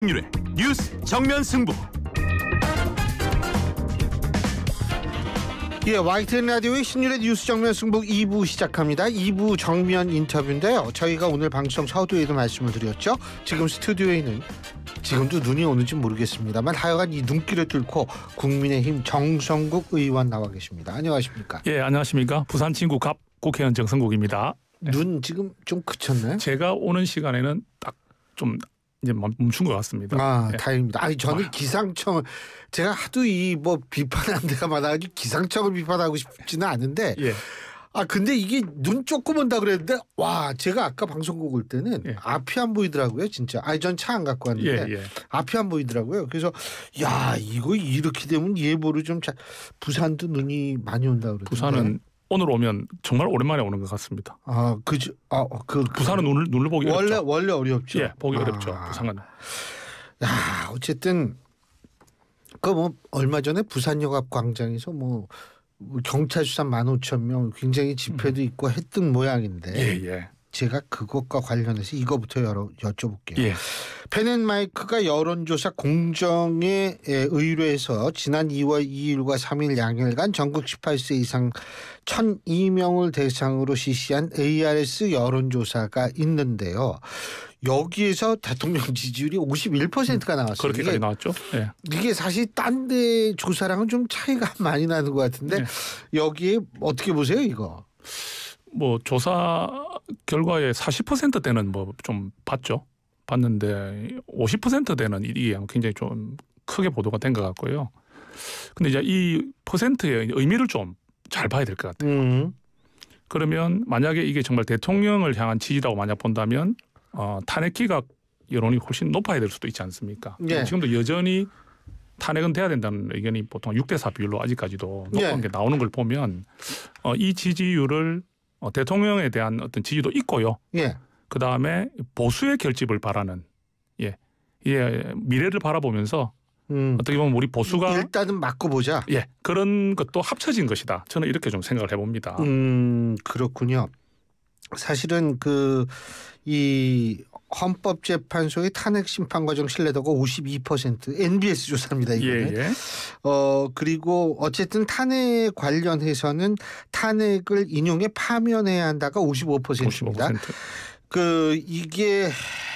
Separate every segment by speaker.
Speaker 1: 윤의 뉴스 정면 승부.
Speaker 2: 예, YTN 라디오의 신율의 뉴스 정면 승부 2부 시작합니다. 2부 정면 인터뷰인데요. 저희가 오늘 방송 서두에도 말씀을 드렸죠. 지금 스튜디오에는 지금도 눈이 오는지 모르겠습니다만 하여간 이 눈길을 뚫고 국민의힘 정성국 의원 나와 계십니다. 안녕하십니까?
Speaker 3: 예, 안녕하십니까? 부산 친구 갑 국회의원 정성국입니다.
Speaker 2: 눈 지금 좀 그쳤나요?
Speaker 3: 제가 오는 시간에는 딱 좀 이제 멈춘 것 같습니다.
Speaker 2: 아,
Speaker 3: 예.
Speaker 2: 다행입니다. 아니 저는 기상청 제가 하도 이 뭐 비판한 데가 많아가지고 기상청을 비판하고 싶지는 않은데
Speaker 3: 예.
Speaker 2: 아 근데 이게 눈 조금 온다 그랬는데 와 제가 아까 방송국 올 때는
Speaker 3: 예.
Speaker 2: 앞이 안 보이더라고요 진짜. 아니 전 차 안 갖고 왔는데
Speaker 3: 예.
Speaker 2: 앞이 안 보이더라고요. 그래서 야 이거 이렇게 되면 예보를 좀 잘. 부산도 눈이 많이 온다 그러던데.
Speaker 3: 부산은 오늘 오면 정말 오랜만에 오는 것 같습니다.
Speaker 2: 아 그죠.
Speaker 3: 부산은 눈을 보기 어렵죠.
Speaker 2: 원래 어렵죠.
Speaker 3: 예, 보기 어렵죠. 부산은.
Speaker 2: 야 어쨌든 그 뭐 얼마 전에 부산역 앞 광장에서 뭐 경찰 수산 15,000명 굉장히 집회도 있고 했던 모양인데
Speaker 3: 예.
Speaker 2: 제가 그것과 관련해서 이거부터 여쭤볼게요.
Speaker 3: 예.
Speaker 2: 펜앤마이크가 여론조사 공정에 의뢰해서 지난 2월 2일과 3일 양일간 전국 18세 이상 1,002명을 대상으로 실시한 ARS 여론조사가 있는데요. 여기에서 대통령 지지율이 51%가 나왔어요.
Speaker 3: 그렇게까지 나왔죠. 예.
Speaker 2: 이게 사실 딴 데 조사랑은 좀 차이가 많이 나는 것 같은데
Speaker 3: 예.
Speaker 2: 여기에 어떻게 보세요 이거?
Speaker 3: 뭐 조사 결과에 40%대는 뭐 좀 봤는데 50%대는 이게 굉장히 좀 크게 보도가 된 것 같고요. 근데 이제 이 퍼센트의 의미를 좀 잘 봐야 될 것 같아요. 그러면 만약에 이게 정말 대통령을 향한 지지라고 만약 본다면 탄핵 기각 여론이 훨씬 높아야 될 수도 있지 않습니까?
Speaker 2: 예.
Speaker 3: 지금도 여전히 탄핵은 돼야 된다는 의견이 보통 6대4 비율로 아직까지도 높은 게 나오는 걸 보면 이 지지율을 대통령에 대한 어떤 지지도 있고요.
Speaker 2: 예.
Speaker 3: 그 다음에 보수의 결집을 바라는 미래를 바라보면서 어떻게 보면 우리 보수가
Speaker 2: 일단은 맞고 보자.
Speaker 3: 예, 그런 것도 합쳐진 것이다. 저는 이렇게 좀 생각을 해봅니다.
Speaker 2: 그렇군요. 사실은 이 헌법재판소의 탄핵 심판 과정 신뢰도가 52% NBS 조사입니다. 이거는.
Speaker 3: 예.
Speaker 2: 그리고 어쨌든 탄핵 관련해서는 탄핵을 인용해 파면해야 한다가 55%입니다.
Speaker 3: 55%.
Speaker 2: 이게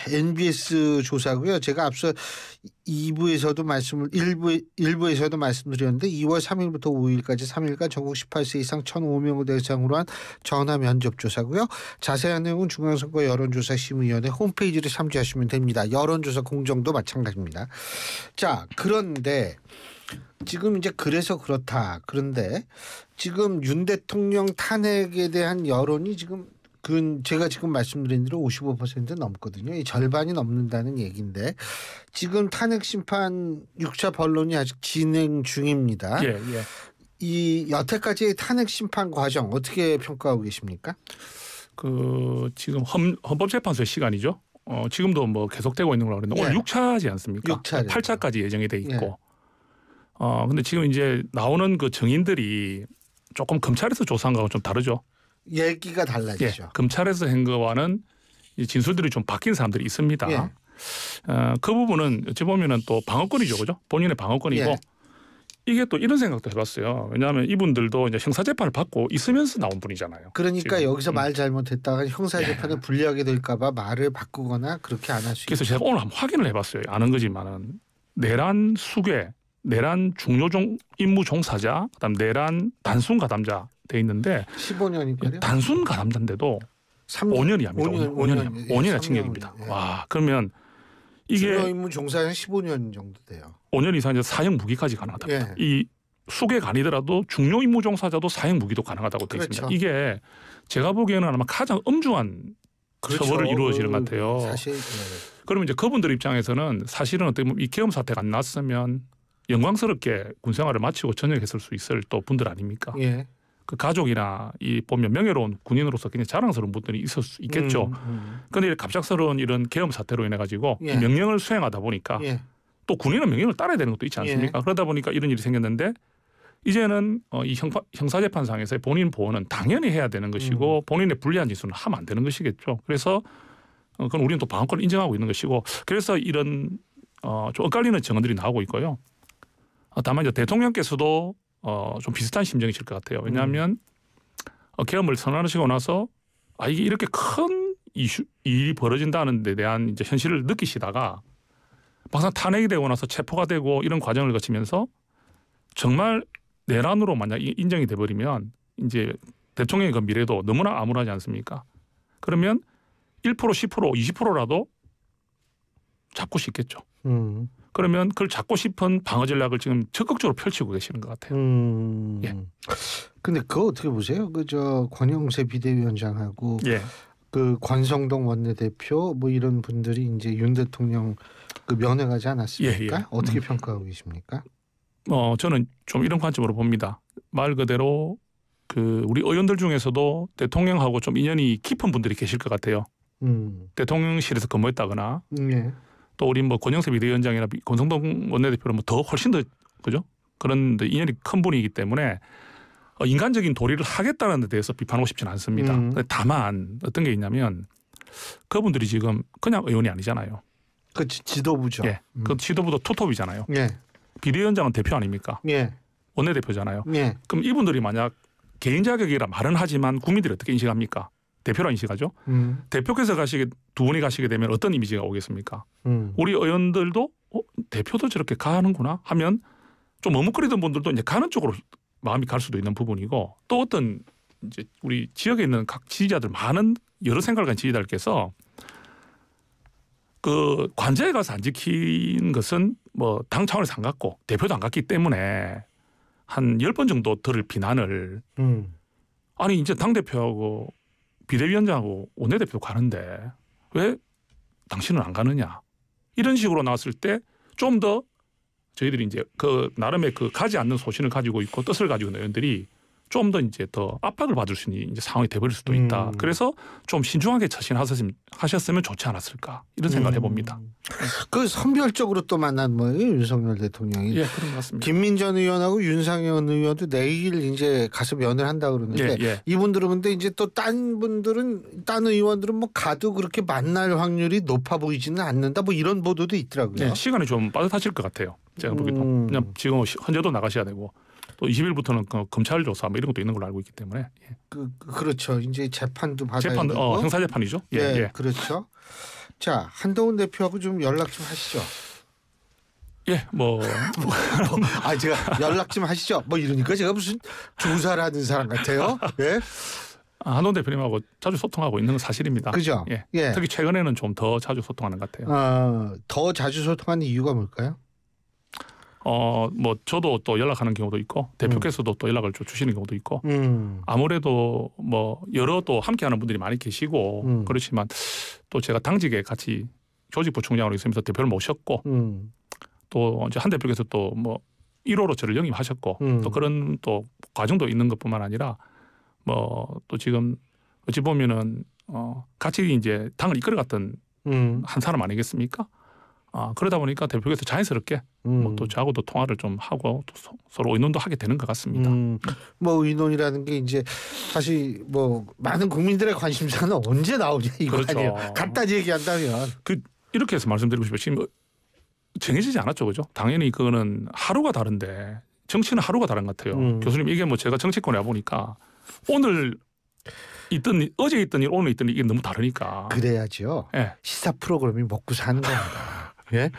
Speaker 2: NBS 조사고요. 제가 앞서 2부에서도 일부에서도 말씀드렸는데 2월 3일부터 5일까지 3일간 전국 18세 이상 1,005명을 대상으로 한 전화 면접 조사고요. 자세한 내용은 중앙선거 여론조사심의위원회 홈페이지를 참조하시면 됩니다. 여론조사 공정도 마찬가지입니다. 자, 그런데 지금 이제 그래서 그렇다. 그런데 지금 윤 대통령 탄핵에 대한 여론이 지금 제가 지금 말씀드린 대로 55% 넘거든요. 이 절반이 넘는다는 얘기인데 지금 탄핵 심판 6차 변론이 아직 진행 중입니다.
Speaker 3: 예.
Speaker 2: 이 여태까지의 탄핵 심판 과정 어떻게 평가하고 계십니까?
Speaker 3: 지금 헌법재판소의 시간이죠. 지금도 뭐 계속되고 있는 걸로 그러는데 오늘 6차지 않습니까? 8차까지 예정이 돼 있고. 근데 지금 이제 나오는 그 증인들이 조금 검찰에서 조사한 거하고 좀 다르죠.
Speaker 2: 얘기가 달라지죠.
Speaker 3: 검찰에서 한 거와는 진술들이 좀 바뀐 사람들이 있습니다. 그 부분은 어찌 보면은 또 방어권이죠, 그죠? 본인의 방어권이고 이게 또 이런 생각도 해봤어요. 왜냐하면 이분들도 이제 형사재판을 받고 있으면서 나온 분이잖아요.
Speaker 2: 그러니까 지금. 여기서 말 잘못했다가 형사재판에 불리하게 될까봐 말을 바꾸거나 그렇게 안 할 수 있죠.
Speaker 3: 그래서 제가 오늘 한번 확인을 해봤어요. 아는 거지만은 내란 수괴, 내란 중요 임무 종사자, 그다음 내란 단순 가담자 돼 있는데
Speaker 2: 15년인가요?
Speaker 3: 단순 가담자인데도 5년 이하입니다. 5년이나 징역입니다. 와, 그러면 이게
Speaker 2: 중요 임무 종사는 15년 정도 돼요.
Speaker 3: 5년 이상 이제 사형 무기까지 가능하답니다. 이 수괴가 아니더라도 중요 임무 종사자도 사형 무기도 가능하다고 되어 있습니다. 이게 제가 보기에는 아마 가장 엄중한 처벌을 이루어지는 것 같아요.
Speaker 2: 사실
Speaker 3: 그러면 이제 그분들 입장에서는 사실은 어떻게 보면 이 계엄 사태가 안 났으면 영광스럽게 군 생활을 마치고 전역했을 수 있을 또 분들 아닙니까? 그 가족이나 보면 명예로운 군인으로서 굉장히 자랑스러운 분들이 있을 수 있겠죠. 그런데 갑작스러운 이런 계엄 사태로 인해 가지고 명령을 수행하다 보니까 또 군인은 명령을 따라야 되는 것도 있지 않습니까? 그러다 보니까 이런 일이 생겼는데 이제는 이 형사재판상에서의 본인 보호는 당연히 해야 되는 것이고 본인의 불리한 짓은 하면 안 되는 것이겠죠. 그래서 그건 우리는 또 방어권을 인정하고 있는 것이고 그래서 이런 좀 엇갈리는 증언들이 나오고 있고요. 다만 이제 대통령께서도 좀 비슷한 심정이실 것 같아요. 왜냐하면 계엄을 선언하시고 나서 이게 이렇게 큰 일이 벌어진다는 데 대한 이제 현실을 느끼시다가 막상 탄핵이 되고 나서 체포가 되고 이런 과정을 거치면서 정말 내란으로 만약 인정이 돼버리면 이제 대통령의 그 미래도 너무나 암울하지 않습니까? 그러면 1%, 10%, 20%라도 잡고 싶겠죠. 그러면 그걸 잡고 싶은 방어 전략을 지금 적극적으로 펼치고 계시는 것 같아요.
Speaker 2: 예. 근데 그거 어떻게 보세요? 그 권영세 비대위원장하고
Speaker 3: 예.
Speaker 2: 그 권성동 원내대표 뭐 이런 분들이 이제 윤 대통령 그 면회 가지 않았습니까?
Speaker 3: 예.
Speaker 2: 어떻게 평가하고 계십니까?
Speaker 3: 저는 좀 이런 관점으로 봅니다. 말 그대로 그 우리 의원들 중에서도 대통령하고 좀 인연이 깊은 분들이 계실 것 같아요. 대통령실에서 근무했다거나
Speaker 2: 예.
Speaker 3: 또 우리 뭐 권영세 비대위원장이나 권성동 원내대표는 뭐 더 훨씬 더 그죠? 그런 인연이 큰 분이기 때문에 인간적인 도리를 하겠다는 데 대해서 비판하고 싶지는 않습니다. 다만 어떤 게 있냐면 그분들이 지금 그냥 의원이 아니잖아요.
Speaker 2: 그 지도부죠.
Speaker 3: 예. 그 지도부도 투톱이잖아요.
Speaker 2: 예.
Speaker 3: 비대위원장은 대표 아닙니까?
Speaker 2: 예.
Speaker 3: 원내대표잖아요.
Speaker 2: 예.
Speaker 3: 그럼 이분들이 만약 개인 자격이라 말은 하지만 국민들이 어떻게 인식합니까? 대표라 인식하죠. 대표께서 두 분이 가시게 되면 어떤 이미지가 오겠습니까? 우리 의원들도 대표도 저렇게 가는구나 하면 좀 머뭇거리던 분들도 이제 가는 쪽으로 마음이 갈 수도 있는 부분이고 또 어떤 이제 우리 지역에 있는 각 지지자들 많은 여러 생각을 가진 지지자들께서 그 관저에 가서 안 지킨 것은 뭐 당 차원에서 안 갔고 대표도 안 갔기 때문에 한 10번 정도 들을 비난을 아니 이제 당대표하고 비대위원장하고 원내대표도 가는데 왜 당신은 안 가느냐 이런 식으로 나왔을 때 좀 더 저희들이 이제 그 나름의 그 가지 않는 소신을 가지고 있고 뜻을 가지고 있는 의원들이 좀 더 이제 더 압박을 받을 수 있는 이제 상황이 돼버릴 수도 있다. 그래서 좀 신중하게 처신하셨으면 좋지 않았을까 이런 생각을 해봅니다.
Speaker 2: 그 선별적으로 또 만난 거예요 윤석열 대통령이.
Speaker 3: 예, 그런 것 같습니다.
Speaker 2: 김민전 의원하고 윤상현 의원도 내일 이제 가서 면을 한다 그러는데 이분들은 근데 이제 또 딴 의원들은 뭐 가도 그렇게 만날 확률이 높아 보이지는 않는다 뭐 이런 보도도 있더라고요.
Speaker 3: 네, 시간이 좀 빠듯하실 것 같아요. 제가 보기도 그냥 지금 헌재도 나가셔야 되고. 또 20일부터는 그 검찰 조사 뭐 이런 것도 있는 걸로 알고 있기 때문에. 예.
Speaker 2: 그렇죠. 이제 재판도 받아야 되고.
Speaker 3: 형사 재판이죠.
Speaker 2: 예, 그렇죠. 자, 한동훈 대표하고 좀 연락 좀 하시죠.
Speaker 3: 예,
Speaker 2: 제가 연락 좀 하시죠. 뭐 이러니까 제가 무슨 조사를 하는 사람 같아요. 예.
Speaker 3: 한동훈 대표님하고 자주 소통하고 있는 건 사실입니다.
Speaker 2: 그죠.
Speaker 3: 예.
Speaker 2: 예.
Speaker 3: 특히 최근에는 좀 더 자주 소통하는 것 같아요.
Speaker 2: 더 자주 소통하는 이유가 뭘까요?
Speaker 3: 뭐 저도 또 연락하는 경우도 있고 대표께서도 또 연락을 주시는 경우도 있고 아무래도 뭐 여러 또 함께하는 분들이 많이 계시고 그렇지만 또 제가 당직에 같이 조직부총장으로 있으면서 대표를 모셨고 또 이제 한 대표께서 또 뭐 1호로 저를 영입하셨고 또 그런 또 과정도 있는 것뿐만 아니라 뭐 또 지금 어찌 보면은 같이 이제 당을 이끌어갔던 한 사람 아니겠습니까? 그러다 보니까 대표께서 자연스럽게 뭐 또 저하고도 통화를 좀 하고 또 서로 의논도 하게 되는 것 같습니다.
Speaker 2: 뭐 의논이라는 게 이제 사실 뭐 많은 국민들의 관심사는 언제 나오냐 이거
Speaker 3: 그렇죠.
Speaker 2: 아니에요. 갖다 얘기한다면
Speaker 3: 이렇게 해서 말씀드리고 싶어요. 지금 정해지지 않았죠, 그죠? 당연히 그거는 하루가 다른데 정치는 하루가 다른 것 같아요. 교수님 이게 뭐 제가 정치권에 와 보니까 오늘 어제 있던 일 오늘 있던 일 이게 너무 다르니까.
Speaker 2: 그래야죠.
Speaker 3: 예.
Speaker 2: 시사 프로그램이 먹고 사는 겁니다. 예.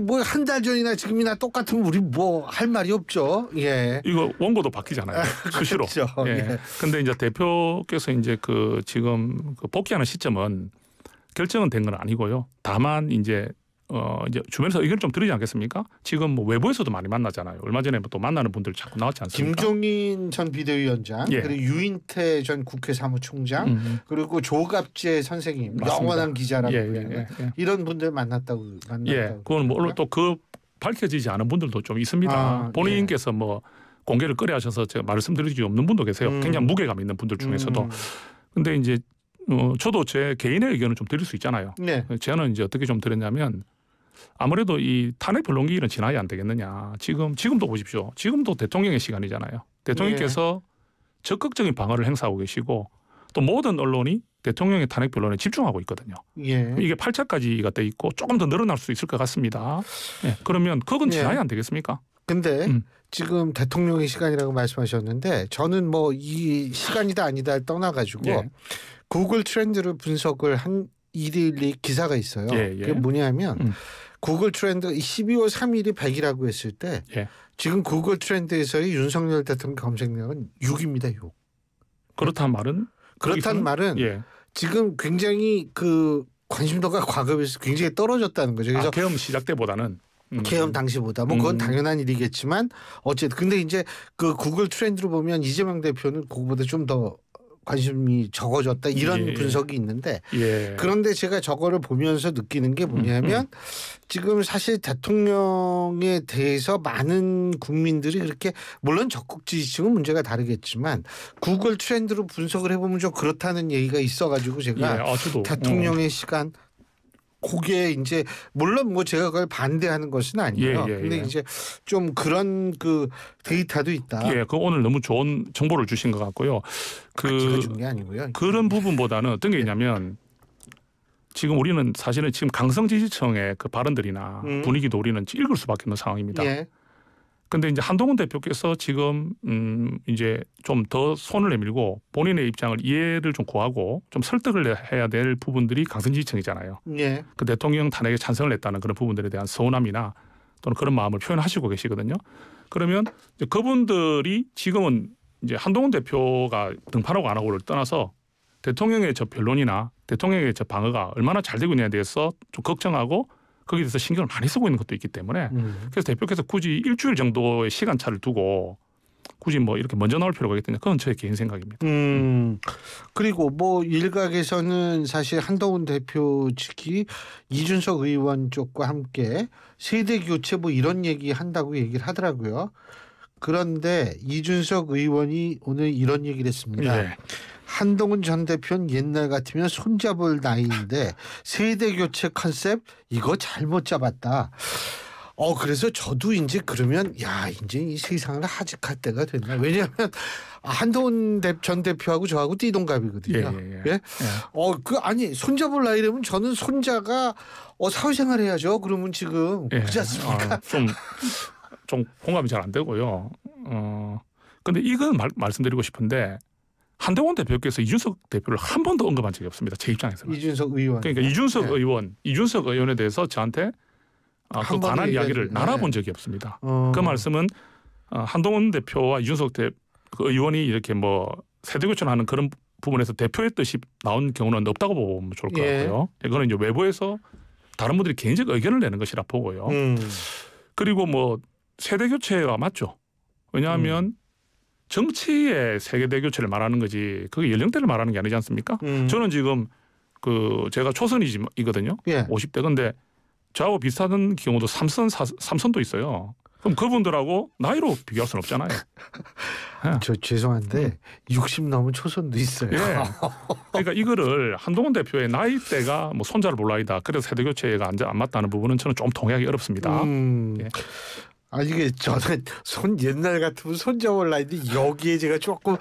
Speaker 2: 뭐 한 달 전이나 지금이나 똑같으면 우리 뭐 할 말이 없죠. 예.
Speaker 3: 이거 원고도 바뀌잖아요. 수시로.
Speaker 2: 그렇죠.
Speaker 3: 예. 근데 이제 대표께서 이제 그 지금 그 복귀하는 시점은 결정은 된 건 아니고요. 다만 이제 주변에서 의견을 좀 들으지 않겠습니까? 지금 뭐 외부에서도 많이 만나잖아요. 얼마 전에 또 만나는 분들 자꾸 나왔지 않습니까?
Speaker 2: 김종인 전 비대위원장, 그리고 유인태 전 국회 사무총장, 그리고 조갑재 선생님, 맞습니다. 영원한 기자라고 이런 분들 만났다고.
Speaker 3: 그건 뭐 또 그 밝혀지지 않은 분들도 좀 있습니다. 본인께서 뭐 공개를 꺼려하셔서 제가 말씀드릴 수 없는 분도 계세요. 굉장히 무게감 있는 분들 중에서도. 근데 이제 저도 제 개인의 의견을 좀 드릴 수 있잖아요. 저는 이제 어떻게 좀 드렸냐면 아무래도 이 탄핵 변론기일은 지나야 안 되겠느냐. 지금도 보십시오. 지금도 대통령의 시간이잖아요. 대통령께서 적극적인 방어를 행사하고 계시고 또 모든 언론이 대통령의 탄핵 변론에 집중하고 있거든요.
Speaker 2: 예.
Speaker 3: 이게 8차까지가 돼 있고 조금 더 늘어날 수 있을 것 같습니다. 예. 그러면 그건 지나야 안 되겠습니까?
Speaker 2: 근데 지금 대통령의 시간이라고 말씀하셨는데 저는 뭐 이 시간이다 아니다 떠나가지고 구글 트렌드를 분석을 한 일일이 기사가 있어요. 그게 뭐냐면 구글 트렌드 12월 3일이 100이라고 했을 때 지금 구글 트렌드에서의 윤석열 대통령 검색량은 6입니다. 6.
Speaker 3: 그렇단 말은?
Speaker 2: 그렇단 말은 지금 굉장히 그 관심도가 과거에 비해서 굉장히 떨어졌다는 거죠. 그래서
Speaker 3: 계엄 시작 때보다는
Speaker 2: 계엄 당시보다 뭐 그건 당연한 일이겠지만 어쨌든 근데 이제 그 구글 트렌드로 보면 이재명 대표는 그거보다 좀 더 관심이 적어졌다 이런 분석이 있는데 그런데 제가 저거를 보면서 느끼는 게 뭐냐면 지금 사실 대통령에 대해서 많은 국민들이 그렇게 물론 적극 지지층은 문제가 다르겠지만 구글 트렌드로 분석을 해보면 좀 그렇다는 얘기가 있어가지고 제가 대통령의 시간 그게 이제 물론 뭐 제가 그걸 반대하는 것은 아니에요. 근데 이제 좀 그런 그 데이터도 있다.
Speaker 3: 그 오늘 너무 좋은 정보를 주신 것 같고요.
Speaker 2: 제가 준 게 아니고요.
Speaker 3: 그런 부분보다는 어떤 게 있냐면 지금 우리는 사실은 지금 강성 지지층의 그 발언들이나 분위기도 우리는 읽을 수밖에 없는 상황입니다. 근데 이제 한동훈 대표께서 지금 이제 좀 더 손을 내밀고 본인의 입장을 이해를 좀 구하고 좀 설득을 해야 될 부분들이 강성 지지층이잖아요. 그 대통령 탄핵에 찬성을 했다는 그런 부분들에 대한 서운함이나 또는 그런 마음을 표현하시고 계시거든요. 그러면 이제 그분들이 지금은 이제 한동훈 대표가 등판하고 안 하고를 떠나서 대통령의 저 변론이나 대통령의 저 방어가 얼마나 잘 되고 있냐에 대해서 좀 걱정하고 거기에 대해서 신경을 많이 쓰고 있는 것도 있기 때문에 그래서 대표께서 굳이 일주일 정도의 시간차를 두고 굳이 뭐 이렇게 먼저 나올 필요가 있겠냐 그건 저의 개인 생각입니다.
Speaker 2: 그리고 뭐 일각에서는 사실 한동훈 대표 측이 이준석 의원 쪽과 함께 세대 교체 뭐 이런 얘기 한다고 얘기를 하더라고요. 그런데 이준석 의원이 오늘 이런 얘기를 했습니다. 한동훈 전 대표는 옛날 같으면 손잡을 나이인데 세대 교체 컨셉 이거 잘못 잡았다. 그래서 저도 이제 그러면 이제 이 세상을 하직할 때가 됐나. 왜냐하면 한동훈 전 대표하고 저하고 띠동갑이거든요. 아니 손잡을 나이라면 저는 손자가 사회생활 해야죠. 그러면 지금 그렇지 않습니까?
Speaker 3: 좀 공감이 잘 안 되고요. 근데 이건 말씀드리고 싶은데 한동훈 대표께서 이준석 대표를 한 번도 언급한 적이 없습니다. 제 입장에서는.
Speaker 2: 이준석 의원.
Speaker 3: 그러니까 이준석 의원에 대해서 저한테 그 관한 이야기를 나눠본 적이 없습니다. 그 말씀은 한동훈 대표와 이준석 그 의원이 이렇게 뭐 세대교체하는 그런 부분에서 대표의 뜻이 나온 경우는 없다고 보면 좋을 것 같고요. 이거는 이제 외부에서 다른 분들이 개인적 의견을 내는 것이라 보고요. 그리고 뭐 세대교체가 맞죠. 왜냐하면 정치의 세대 교체를 말하는 거지 그게 연령대를 말하는 게 아니지 않습니까? 저는 지금 제가 초선이거든요. 50대. 근데 저하고 비슷한 경우도 삼선도 있어요. 그럼 그분들하고 나이로 비교할 수는 없잖아요.
Speaker 2: 저 죄송한데 60 넘은 초선도 있어요.
Speaker 3: 그러니까 이거를 한동훈 대표의 나이대가 뭐 손자를 볼 나이다. 그래서 세대 교체가 안 맞다는 부분은 저는 좀 동의하기 어렵습니다.
Speaker 2: 이게 저는 옛날 같으면 손잡을 나이인데 여기에 제가 조금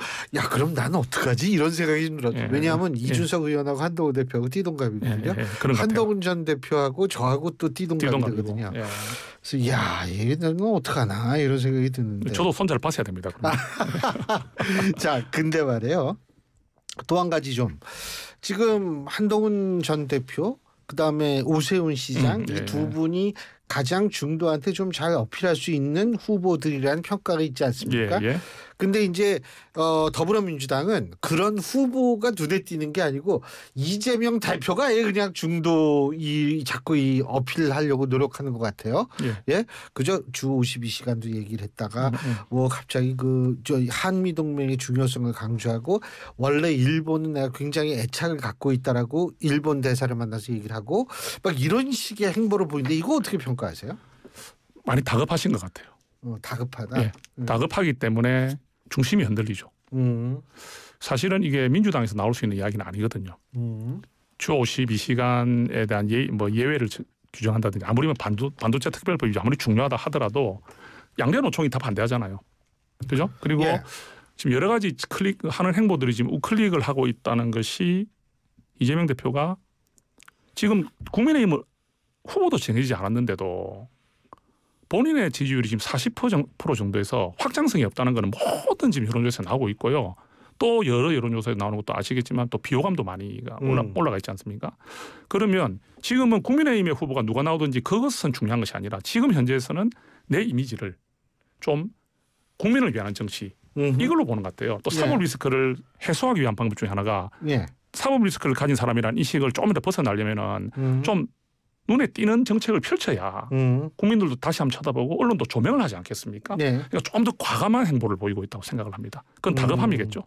Speaker 2: 그럼 나는 어떡하지 이런 생각이 좀 들었죠. 왜냐하면 이준석 의원하고 한동훈 대표하고 띠동갑이거든요. 한동훈 전 대표하고 저하고 또 띠동갑이거든요. 그래서 얘는 어떡하나 이런 생각이 드는데.
Speaker 3: 저도 손자를 봤어야 됩니다.
Speaker 2: 자, 근데 말이에요. 또 한 가지 좀 지금 한동훈 전 대표 그다음에 오세훈 시장 이 두 분이 가장 중도한테 좀 잘 어필할 수 있는 후보들이라는 평가가 있지 않습니까? 근데 이제 더불어민주당은 그런 후보가 눈에 띄는 게 아니고 이재명 대표가 그냥 중도 자꾸 이 어필하려고 노력하는 것 같아요. 그저 주 52시간도 얘기를 했다가 뭐 갑자기 저 한미 동맹의 중요성을 강조하고 원래 일본은 내가 굉장히 애착을 갖고 있다라고 일본 대사를 만나서 얘기를 하고 막 이런 식의 행보를 보이는데 이거 어떻게 평가하세요?
Speaker 3: 많이 다급하신 것 같아요.
Speaker 2: 다급하다.
Speaker 3: 다급하기 때문에 중심이 흔들리죠. 사실은 이게 민주당에서 나올 수 있는 이야기는 아니거든요. 주 52시간에 대한 예외를 규정한다든지 아무리 반도체 특별법이 아무리 중요하다 하더라도 양대 노총이 다 반대하잖아요. 그죠? 그리고 지금 여러 가지 클릭하는 행보들이 지금 우클릭을 하고 있다는 것이 이재명 대표가 지금 국민의힘 후보도 정해지지 않았는데도 본인의 지지율이 지금 40% 정도에서 확장성이 없다는 것은 모든 지금 여론조사에서 나오고 있고요. 또 여러 여론조사에 나오는 것도 아시겠지만 또 비호감도 많이 올라가 있지 않습니까? 그러면 지금은 국민의힘의 후보가 누가 나오든지 그것은 중요한 것이 아니라 지금 현재에서는 내 이미지를 좀 국민을 위한 정치 이걸로 보는 것 같아요. 또 사법 리스크를 해소하기 위한 방법 중에 하나가 사법 리스크를 가진 사람이라는 인식을 조금 더 벗어나려면은 좀 눈에 띄는 정책을 펼쳐야 국민들도 다시 한번 쳐다보고 언론도 조명을 하지 않겠습니까? 그러니까 좀 더 과감한 행보를 보이고 있다고 생각을 합니다. 그건 다급함이겠죠.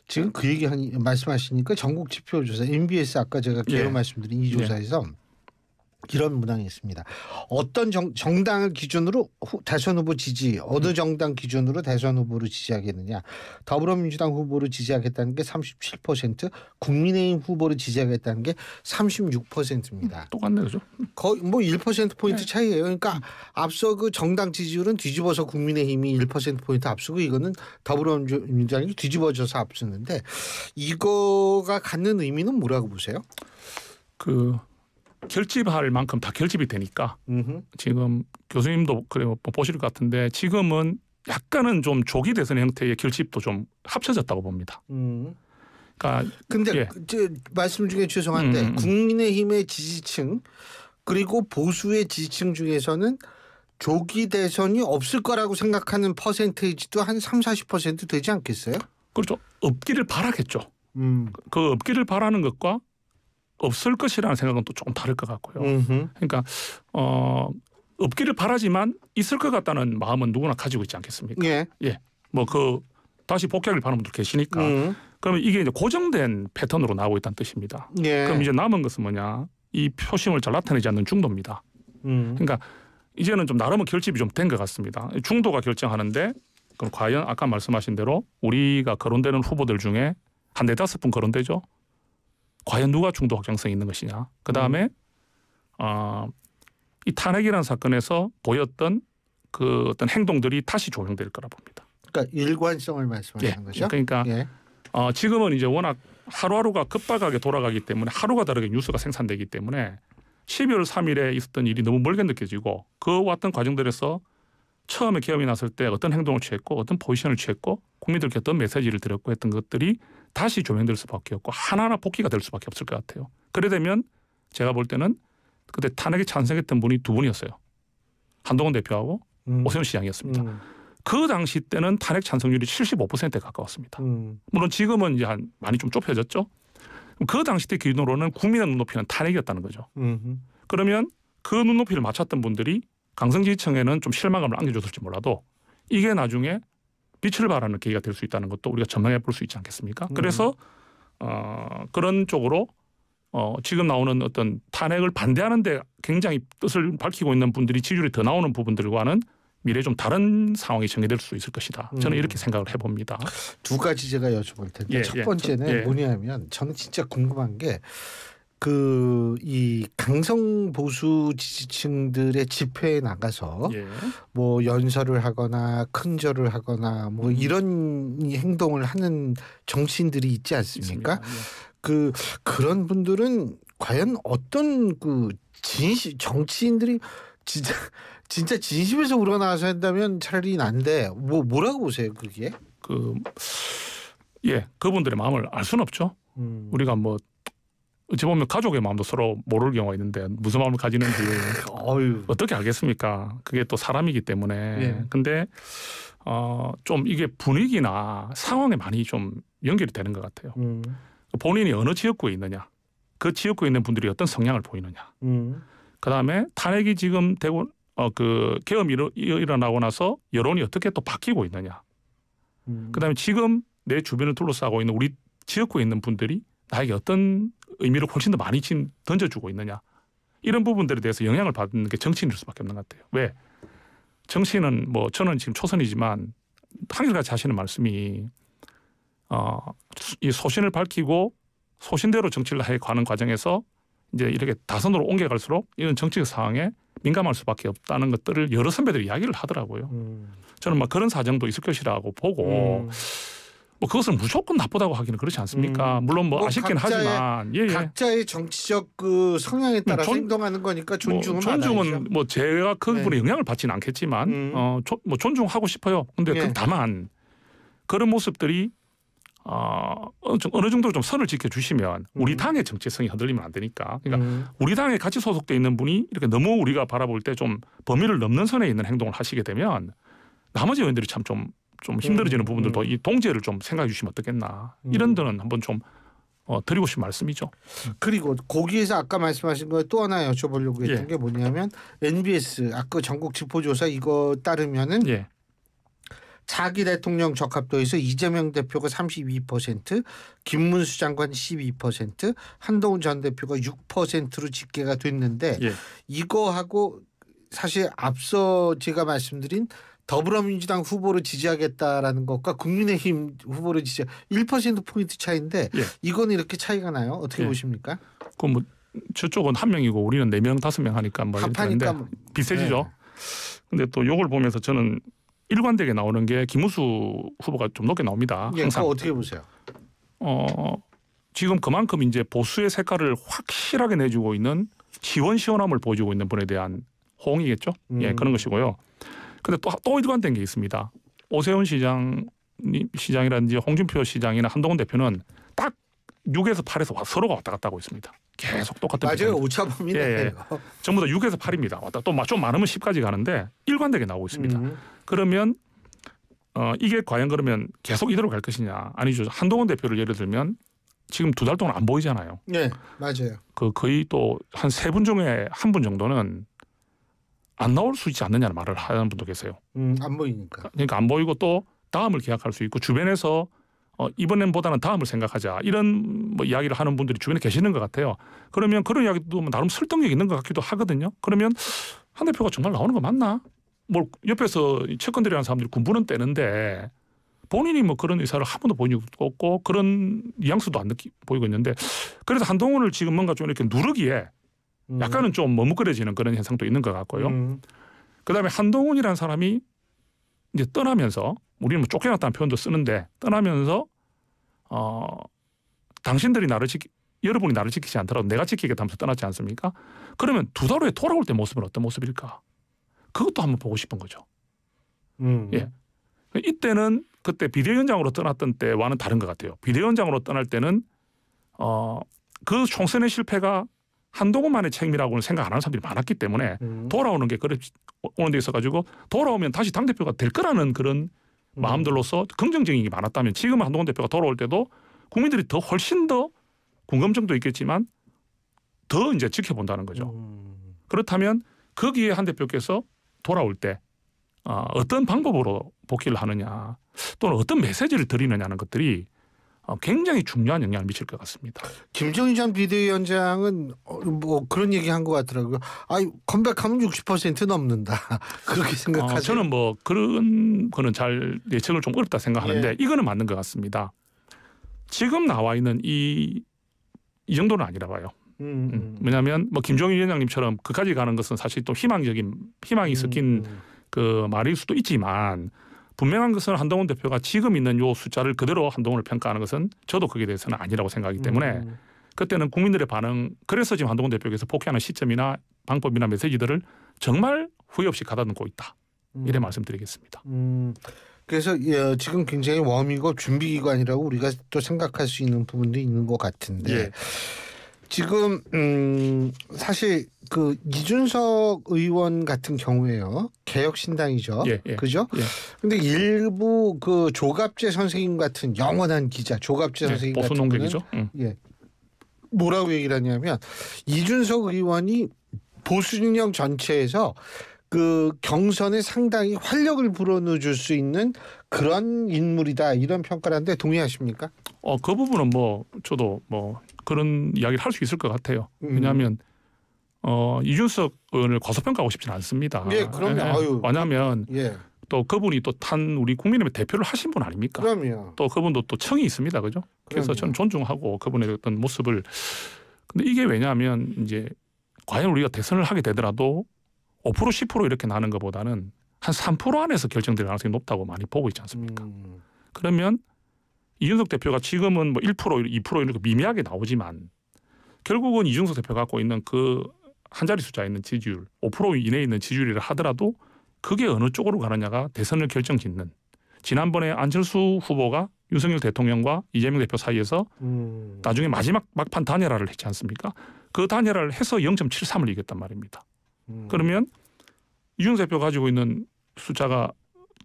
Speaker 2: 지금 그 얘기 말씀하시니까 전국 지표조사 MBS 아까 제가 계속 말씀드린 이 조사에서 이런 문항이 있습니다. 어떤 정당을 기준으로 대선 후보 지지, 어느 정당 기준으로 대선 후보를 지지하겠느냐. 더불어민주당 후보를 지지하겠다는 게 37%, 국민의힘 후보를 지지하겠다는 게 36%입니다.
Speaker 3: 똑같네, 그죠?
Speaker 2: 거의 뭐 1%포인트 차이예요. 그러니까 앞서 그 정당 지지율은 뒤집어서 국민의힘이 1%포인트 앞서고 이거는 더불어민주당이 뒤집어져서 앞서는데 이거가 갖는 의미는 뭐라고 보세요?
Speaker 3: 결집할 만큼 다 결집이 되니까 지금 교수님도 그래 보실 것 같은데 지금은 약간은 좀 조기 대선 형태의 결집도 좀 합쳐졌다고 봅니다. 그러니까
Speaker 2: 근데 말씀 중에 죄송한데 국민의힘의 지지층 그리고 보수의 지지층 중에서는 조기 대선이 없을 거라고 생각하는 퍼센테이지도 한 30-40% 되지 않겠어요?
Speaker 3: 그렇죠. 없기를 바라겠죠. 그 없기를 바라는 것과 없을 것이라는 생각은 또 조금 다를 것 같고요. 그러니까 없기를 바라지만 있을 것 같다는 마음은 누구나 가지고 있지 않겠습니까? 뭐 다시 복귀하길 바라는 분들 계시니까. 그러면 이게 이제 고정된 패턴으로 나오고 있다는 뜻입니다. 그럼 이제 남은 것은 뭐냐? 이 표심을 잘 나타내지 않는 중도입니다. 그러니까 이제는 좀 나름은 결집이 좀 된 것 같습니다. 중도가 결정하는데 그럼 과연 아까 말씀하신 대로 우리가 거론되는 후보들 중에 한 4-5분 거론되죠. 과연 누가 중도 확장성이 있는 것이냐. 그다음에 이 탄핵이라는 사건에서 보였던 그 어떤 행동들이 다시 조명될 거라 봅니다.
Speaker 2: 그러니까 일관성을 말씀하시는 거죠?
Speaker 3: 그러니까 지금은 이제 워낙 하루하루가 급박하게 돌아가기 때문에 하루가 다르게 뉴스가 생산되기 때문에 12월 3일에 있었던 일이 너무 멀게 느껴지고 그 왔던 과정들에서 처음에 계엄이 났을 때 어떤 행동을 취했고 어떤 포지션을 취했고 국민들께 어떤 메시지를 드렸고 했던 것들이 다시 조명될 수밖에 없고 하나하나 복귀가 될 수밖에 없을 것 같아요. 그래 되면 제가 볼 때는 그때 탄핵에 찬성했던 분이 2분이었어요. 한동훈 대표하고 오세훈 시장이었습니다. 그 당시 때는 탄핵 찬성률이 75%에 가까웠습니다. 물론 지금은 이제 많이 좀 좁혀졌죠. 그 당시 때 기준으로는 국민의 눈높이는 탄핵이었다는 거죠. 그러면 그 눈높이를 맞췄던 분들이 강성지지층에는 좀 실망감을 안겨줬을지 몰라도 이게 나중에 빛을 발하는 계기가 될 수 있다는 것도 우리가 전망해 볼 수 있지 않겠습니까? 그래서 그런 쪽으로 지금 나오는 어떤 탄핵을 반대하는데 굉장히 뜻을 밝히고 있는 분들이 지지율이 더 나오는 부분들과는 미래에 좀 다른 상황이 전개될 수 있을 것이다. 저는 이렇게 생각을 해봅니다.
Speaker 2: 두 가지 제가 여쭤볼 텐데 첫 번째는 뭐냐면 저는 진짜 궁금한 게 이 강성 보수 지지층들의 집회에 나가서 뭐 연설을 하거나 큰절을 하거나 뭐 이런 행동을 하는 정치인들이 있지 않습니까? 그런 분들은 과연 어떤 정치인들이 진짜 진심에서 우러나와서 한다면 차라리 난데 뭐라고 보세요 그게?
Speaker 3: 그분들의 마음을 알 수는 없죠. 우리가 뭐 어찌 보면 가족의 마음도 서로 모를 경우가 있는데 무슨 마음을 가지는지 어떻게 알겠습니까? 그게 또 사람이기 때문에. 근데 좀 이게 분위기나 상황에 많이 좀 연결이 되는 것 같아요. 본인이 어느 지역구에 있느냐, 그 지역구에 있는 분들이 어떤 성향을 보이느냐. 그다음에 탄핵이 지금 되고 계엄이 일어나고 나서 여론이 어떻게 또 바뀌고 있느냐. 그다음에 지금 내 주변을 둘러싸고 있는 우리 지역구에 있는 분들이 나에게 어떤 의미를 훨씬 더 많이 던져주고 있느냐. 이런 부분들에 대해서 영향을 받는 게 정치인일 수밖에 없는 것 같아요. 왜? 정치인은 뭐 저는 지금 초선이지만 한결같이 하시는 말씀이 이 소신을 밝히고 소신대로 정치를 해가는 과정에서 이제 이렇게 다선으로 옮겨갈수록 이런 정치적 상황에 민감할 수밖에 없다는 것들을 여러 선배들이 이야기를 하더라고요. 저는 막 그런 사정도 있을 것이라고 보고 뭐 그것을 무조건 나쁘다고 하기는 그렇지 않습니까? 물론 뭐 아쉽긴 하지만
Speaker 2: 각자의 정치적 그 성향에 따라서 행동하는 거니까 존중은
Speaker 3: 존중은 뭐 제가 그분의 영향을 받지는 않겠지만 뭐 존중하고 싶어요. 근데 다만 그런 모습들이 어느 정도 좀 선을 지켜주시면 우리 당의 정체성이 흔들리면 안 되니까. 그러니까 우리 당에 같이 소속돼 있는 분이 이렇게 너무 우리가 바라볼 때 좀 범위를 넘는 선에 있는 행동을 하시게 되면 나머지 의원들이 참 좀 힘들어지는 부분들도 이 동제를 좀 생각해 주시면 어떻겠나. 이런 데는 한번 좀 드리고 싶은 말씀이죠.
Speaker 2: 그리고 거기에서 아까 말씀하신 거 또 하나 여쭤보려고 했던 게 뭐냐면 NBS 아까 전국 지표조사 이거 따르면은 차기 대통령 적합도에서 이재명 대표가 32%, 김문수 장관 12%, 한동훈 전 대표가 6%로 집계가 됐는데 이거하고 사실 앞서 제가 말씀드린 더불어민주당 후보를 지지하겠다라는 것과 국민의힘 후보를 지지 1%포인트 차이인데 이거는 이렇게 차이가 나요? 어떻게 보십니까?
Speaker 3: 그럼 뭐 저쪽은 한 명이고 우리는 4명, 5명 하니까 뭐 이런데 비슷해지죠. 근데 또 이걸 보면서 저는 일관되게 나오는 게 김문수 후보가 좀 높게 나옵니다. 항상.
Speaker 2: 그거 어떻게 보세요?
Speaker 3: 지금 그만큼 이제 보수의 색깔을 확실하게 내주고 있는 시원시원함을 보여주고 있는 분에 대한 호응이겠죠. 그런 것이고요. 근데 또 일관된 게 있습니다. 오세훈 시장이라든지 홍준표 시장이나 한동훈 대표는 딱 6에서 8에서 서로가 왔다 갔다 하고 있습니다. 계속 똑같은
Speaker 2: 맞아요. 오차범위네.
Speaker 3: 전부 다 6에서 8입니다. 왔다 또 좀 많으면 10까지 가는데 일관되게 나오고 있습니다. 그러면 이게 과연 그러면 계속 이대로 갈 것이냐. 아니죠. 한동훈 대표를 예를 들면 지금 2달 동안 안 보이잖아요.
Speaker 2: 네. 맞아요.
Speaker 3: 거의 또 한 3분 중에 1분 정도는 안 나올 수 있지 않느냐는 말을 하는 분도 계세요.
Speaker 2: 안 보이니까.
Speaker 3: 그러니까 안 보이고 또 다음을 계약할 수 있고 주변에서 이번엔보다는 다음을 생각하자 이런 뭐 이야기를 하는 분들이 주변에 계시는 것 같아요. 그러면 그런 이야기도 나름 설득력 있는 것 같기도 하거든요. 그러면 한 대표가 정말 나오는 거 맞나? 뭐 옆에서 측근들이라는 사람들이 군부는 떼는데 본인이 뭐 그런 의사를 한 번도 보인 적도 없고 그런 뉘앙스도 안 보이고 있는데 그래서 한동훈을 지금 뭔가 좀 이렇게 누르기에 약간은 좀 머뭇거려지는 그런 현상도 있는 것 같고요. 그다음에 한동훈이라는 사람이 이제 떠나면서 우리는 뭐 쫓겨났다는 표현도 쓰는데 떠나면서 당신들이 여러분이 나를 지키지 않더라도 내가 지키겠다면서 떠났지 않습니까? 그러면 2달 후에 돌아올 때 모습은 어떤 모습일까? 그것도 한번 보고 싶은 거죠. 이때는 그때 비대위원장으로 떠났던 때와는 다른 것 같아요. 비대위원장으로 떠날 때는 그 총선의 실패가 한동훈만의 책임이라고는 생각 안 하는 사람들이 많았기 때문에 돌아오는 게 오는 데 있어가지고 돌아오면 다시 당대표가 될 거라는 그런 마음들로서 긍정적인 게 많았다면 지금은 한동훈 대표가 돌아올 때도 국민들이 훨씬 더 궁금증도 있겠지만 더 이제 지켜본다는 거죠. 그렇다면 거기에 한 대표께서 돌아올 때 어떤 방법으로 복귀를 하느냐 또는 어떤 메시지를 드리느냐는 것들이 굉장히 중요한 영향을 미칠 것 같습니다.
Speaker 2: 김정인 전 비대위원장은 뭐 그런 얘기한 것 같더라고요. 컴백하면 60% 넘는다. 그렇게 생각하세요?
Speaker 3: 저는 뭐 그런 거는 잘 예측을 좀 어렵다 생각하는데 이거는 맞는 것 같습니다. 지금 나와 있는 이 정도는 아니라 봐요. 왜냐하면 뭐 김종인 위원장님처럼 그까지 가는 것은 사실 또 희망이 섞인 그 말일 수도 있지만 분명한 것은 한동훈 대표가 지금 있는 요 숫자를 그대로 한동훈을 평가하는 것은 저도 거기에 대해서는 아니라고 생각하기 때문에 그때는 국민들의 반응 그래서 지금 한동훈 대표께서 복귀하는 시점이나 방법이나 메시지들을 정말 후회 없이 가다듬고 있다. 이래 말씀드리겠습니다.
Speaker 2: 그래서 지금 굉장히 웜이고 준비기관이라고 우리가 또 생각할 수 있는 부분도 있는 것 같은데 지금 사실 그 이준석 의원 같은 경우에요. 개혁신당이죠. 그죠? 근데 일부 그 조갑재 선생님 같은 영원한 기자 조갑재 선생님 같은
Speaker 3: 보수농객이죠.
Speaker 2: 뭐라고 얘기를 하냐면 이준석 의원이 보수 진영 전체에서 그 경선에 상당히 활력을 불어넣어줄 수 있는 그런 인물이다 이런 평가를 하는데 동의하십니까?
Speaker 3: 그 부분은 뭐 저도 뭐 그런 이야기를 할 수 있을 것 같아요. 왜냐하면 이준석 의원을 과소평가하고 싶지는 않습니다.
Speaker 2: 그럼요.
Speaker 3: 왜냐하면 또 그분이 또 우리 국민의힘 대표를 하신 분 아닙니까?
Speaker 2: 그럼요.
Speaker 3: 또 그분도 또 청이 있습니다, 그죠? 그래서 저는 존중하고 그분의 어떤 모습을. 근데 이게 왜냐하면 이제 과연 우리가 대선을 하게 되더라도 5% 10% 이렇게 나는 것보다는 한 3% 안에서 결정될 가능성이 높다고 많이 보고 있지 않습니까? 그러면 이준석 대표가 지금은 뭐 1%, 2% 이렇게 미미하게 나오지만 결국은 이준석 대표가 갖고 있는 그 한 자리 숫자에 있는 지지율, 5% 이내에 있는 지지율이라 하더라도 그게 어느 쪽으로 가느냐가 대선을 결정짓는. 지난번에 안철수 후보가 윤석열 대통령과 이재명 대표 사이에서 나중에 마지막 막판 단일화를 했지 않습니까? 그 단일화를 해서 0.73을 이겼단 말입니다. 그러면 이준석 대표 가지고 있는 숫자가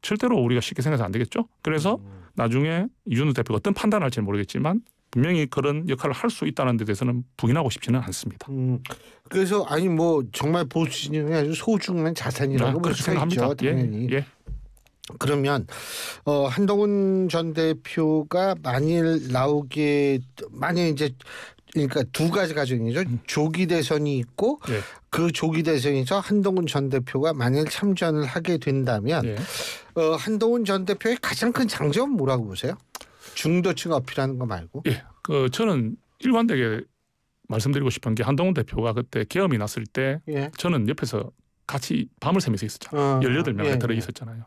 Speaker 3: 절대로 우리가 쉽게 생각해서 안 되겠죠. 그래서 나중에 이준석 대표가 어떤 판단을 할지는 모르겠지만 분명히 그런 역할을 할 수 있다는 데 대해서는 부인하고 싶지는 않습니다.
Speaker 2: 그래서 아니 뭐 정말 보수 진영의 아주 소중한 자산이라고 볼 수가 있죠. 당연히.
Speaker 3: 예.
Speaker 2: 그러면 한동훈 전 대표가 만약에 이제 그러니까 두 가지 가정이죠. 조기 대선이 있고
Speaker 3: 예.
Speaker 2: 그 조기 대선에서 한동훈 전 대표가 만약 참전을 하게 된다면
Speaker 3: 예.
Speaker 2: 한동훈 전 대표의 가장 큰 장점은 뭐라고 보세요? 중도층 어필하는 거 말고.
Speaker 3: 예. 저는 일관되게 말씀드리고 싶은 게 한동훈 대표가 그때 계엄이 났을 때
Speaker 2: 예.
Speaker 3: 저는 옆에서 같이 밤을 새면서 있었잖아요. 18명이 들어 있었잖아요.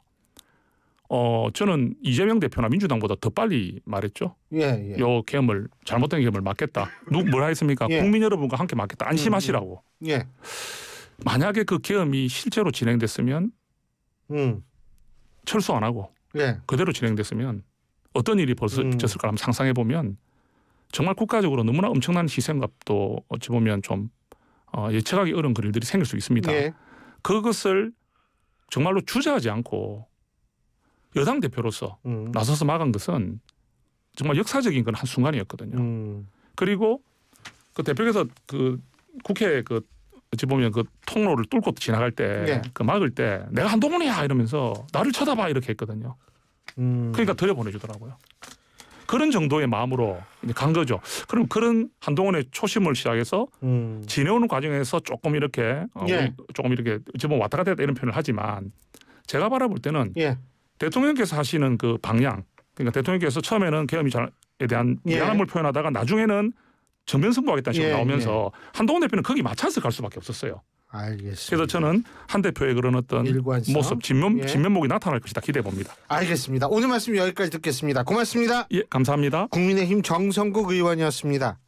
Speaker 3: 저는 이재명 대표나 민주당보다 더 빨리 말했죠.
Speaker 2: 예.
Speaker 3: 요 계엄을 잘못된 계엄을 막겠다. 뭐라 했습니까?
Speaker 2: 예.
Speaker 3: 국민 여러분과 함께 막겠다. 안심하시라고.
Speaker 2: 예.
Speaker 3: 만약에 그 계엄이 실제로 진행됐으면 철수 안 하고
Speaker 2: 예.
Speaker 3: 그대로 진행됐으면 어떤 일이 벌어졌을까 한번 상상해 보면 정말 국가적으로 너무나 엄청난 희생값도 어찌 보면 좀 예측하기 어려운 그런 일들이 생길 수 있습니다.
Speaker 2: 예.
Speaker 3: 그것을 정말로 주저하지 않고 여당 대표로서 나서서 막은 것은 정말 역사적인 건 한순간이었거든요. 그리고 그 대표께서 그 국회 그 어찌 보면 그 통로를 뚫고 지나갈 때 그 막을 때 내가 한동훈이야 이러면서 나를 쳐다봐 이렇게 했거든요. 그러니까 들여보내주더라고요. 그런 정도의 마음으로 이제 간 거죠. 그럼 그런 한동훈의 초심을 시작해서 지내오는 과정에서 조금 이렇게 조금 이렇게 어찌 보면 왔다 갔다 했다 이런 표현을 하지만 제가 바라볼 때는 대통령께서 하시는 그 방향, 그러니까 대통령께서 처음에는 계엄에 대한 미안함을 표현하다가 나중에는 정면 승부하겠다는 식으로 나오면서 한동훈 대표는 거기 맞춰서 갈 수밖에 없었어요.
Speaker 2: 알겠습니다.
Speaker 3: 그래서 저는 한 대표의 그런 어떤
Speaker 2: 일관성?
Speaker 3: 모습, 진면목이 나타날 것이다 기대해 봅니다.
Speaker 2: 알겠습니다. 오늘 말씀 여기까지 듣겠습니다. 고맙습니다.
Speaker 3: 예, 감사합니다.
Speaker 2: 국민의힘 정성국 의원이었습니다.